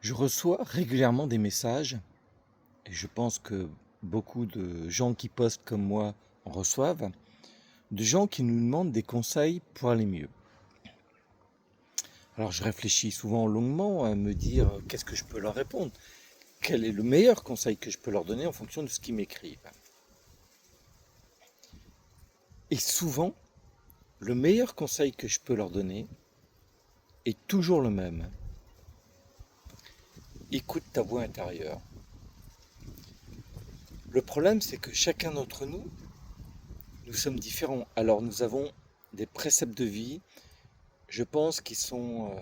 Je reçois régulièrement des messages, et je pense que beaucoup de gens qui postent comme moi en reçoivent, de gens qui nous demandent des conseils pour aller mieux. Alors je réfléchis souvent longuement à me dire qu'est-ce que je peux leur répondre, quel est le meilleur conseil que je peux leur donner en fonction de ce qu'ils m'écrivent. Et souvent, le meilleur conseil que je peux leur donner est toujours le même. Écoute ta voix intérieure. Le problème, c'est que chacun d'entre nous, nous sommes différents. Alors nous avons des préceptes de vie, je pense, qui sont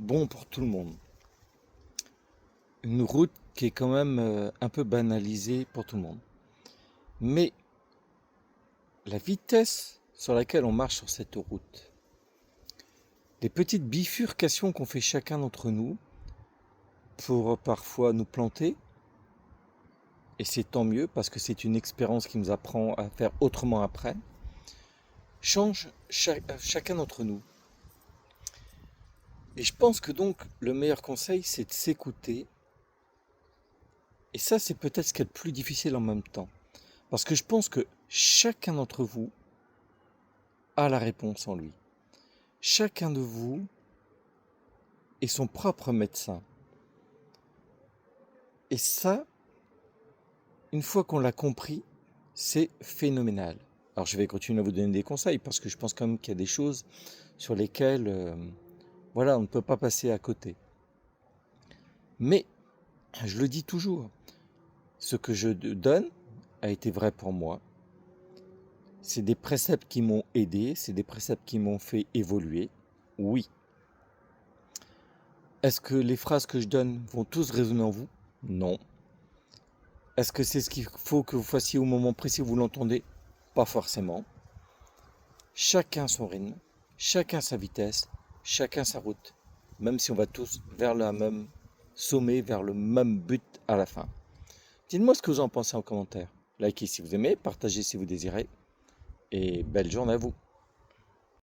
bons pour tout le monde. Une route qui est quand même un peu banalisée pour tout le monde. Mais la vitesse sur laquelle on marche sur cette route, les petites bifurcations qu'on fait chacun d'entre nous pour parfois nous planter, et c'est tant mieux parce que c'est une expérience qui nous apprend à faire autrement après, change chacun d'entre nous. Et je pense que donc le meilleur conseil, c'est de s'écouter. Et ça, c'est peut-être ce qui est le plus difficile en même temps. Parce que je pense que chacun d'entre vous a la réponse en lui. Chacun de vous est son propre médecin. Et ça, une fois qu'on l'a compris, c'est phénoménal. Alors je vais continuer à vous donner des conseils parce que je pense quand même qu'il y a des choses sur lesquelles voilà, on ne peut pas passer à côté. Mais, je le dis toujours, ce que je donne a été vrai pour moi. C'est des préceptes qui m'ont aidé, c'est des préceptes qui m'ont fait évoluer. Oui. Est-ce que les phrases que je donne vont tous résonner en vous? Non. Est-ce que c'est ce qu'il faut que vous fassiez au moment précis où vous l'entendez? Pas forcément. Chacun son rythme, chacun sa vitesse, chacun sa route. Même si on va tous vers le même sommet, vers le même but à la fin. Dites-moi ce que vous en pensez en commentaire. Likez si vous aimez, partagez si vous désirez. Et belle journée à vous.